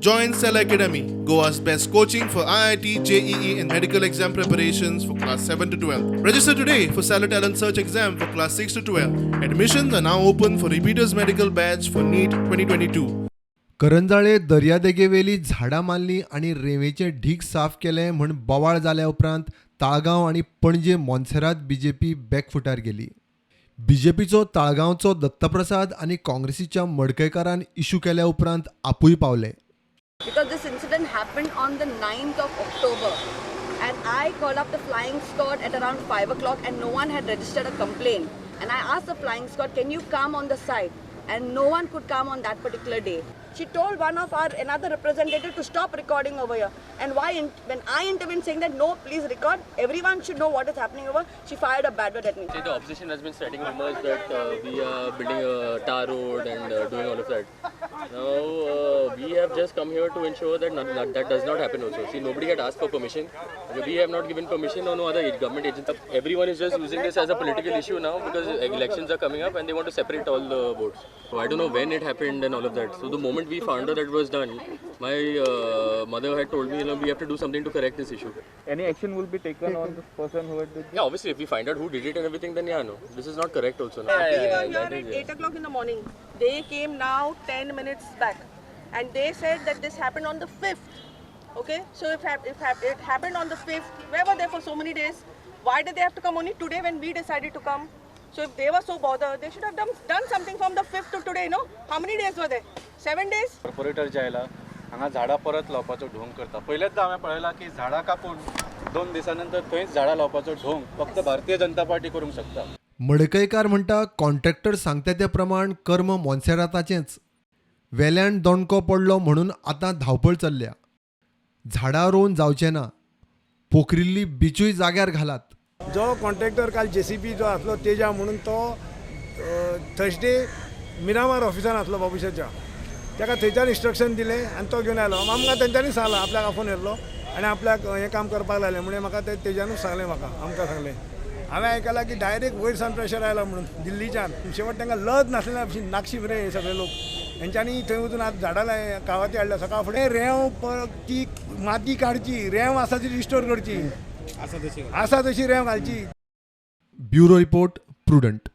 Join Cell Academy, Goa's best coaching for IIT, JEE, and medical exam preparations for class 7 to 12. Register today for Cell Talent Search exam for class 6 to 12. Admissions are now open for repeaters medical batch for NEET 2022. Karanzalem दर्यादेगेवेली झाडां मारली आणि रेंवेचे ढीग साफ केले म्हूण बोवाळ जाल्या उपरांत ताळगांव आणि पणजे मोन्सेरात बीजेपी बॅकफुटार गेली. बीजेपीचो ताळगांवचो दत्तप्रसाद आणि काँग्रेसीच्या मडकयकारान इशू केल्या उपरांत आपूय Pawle. Because this incident happened on the 9th of October and I called up the flying squad at around 5 o'clock and no one had registered a complaint and I asked the flying squad, can you come on the site, and no one could come on that particular day. She told one of our another representative to stop recording over here, and when I intervened saying that no, please record, everyone should know what is happening over, she fired a bad word at me. See, the opposition has been spreading rumors that we are building a tar road and doing all of that. Now we have just come here to ensure that that does not happen also. See, nobody had asked for permission. We have not given permission or no other government agency. Everyone is just using this as a political issue now because elections are coming up and they want to separate all the votes. So I don't know when it happened and all of that. So the moment we found out that it was done, my mother had told me, we have to do something to correct this issue. Any action will be taken on this person who had did this? Yeah, obviously, if we find out who did it and everything, then yeah, no, this is not correct also. No? We were here at 8 o'clock in the morning. They came now 10 minutes back and they said that this happened on the 5th. Okay, so if it happened on the 5th, where were they for so many days? Why did they have to come only today when we decided to come? So if they were so bothered, they should have done something from the 5th to today, no? How many days were there? 7 days? Corporator जे आयला हांगा झाडां परत लावपाचो ढोंग करता. पयलेच हांवें पळयलां की झाडां कापून 2 दिसांनंतर थंयच झाडां लावपाचो ढोंग फक्त भारतीय जनता पार्टी करूंक शकता. मडकयकार म्हणटा कॉन्ट्रॅक्टर सांगता त्या प्रमाण कर्म मोन्सेराताचेंच. वेल्यान दोणको पडलो म्हणून आतां धांवपळ चल्ल्या. झाडां रोवन जावचें ना. पोखरिल्ली बिचूय जाग्यार घालात. जो कॉन्ट्रॅक्टर काल JCB जो आसलो तेजा म्हणून तो थर्सडे मिरामार ऑफिसान आसलो बाबुशाच्या. ताका थंयच्यान इन्स्ट्रक्शन दिलें आनी तो घेवन आयलो. आमकां तेंच्यांनी सांगलां, आपल्याक आफोन येयल्लो आनी आपल्याक हें काम करपाक लायलें म्हणून म्हाका तेज्यानूच सांगलें. आमकां सांगलें. हांवें आयकलां की डायरेक्ट वयर सावन प्रेशर आयला म्हणून दिल्लीच्यान. शेवट तांकां लज नासलेल्या भशेन नाकशी मरे हे सगळे लोक. हेंच्यांनी थंय वचून आतां झाडां कावाती हाडल्या. सकाळ फुडें रेंव ती माती काडची, रेंव आसा ती रिस्टोर करची, आसा तशी रेंव घालची. Bureau report prudent.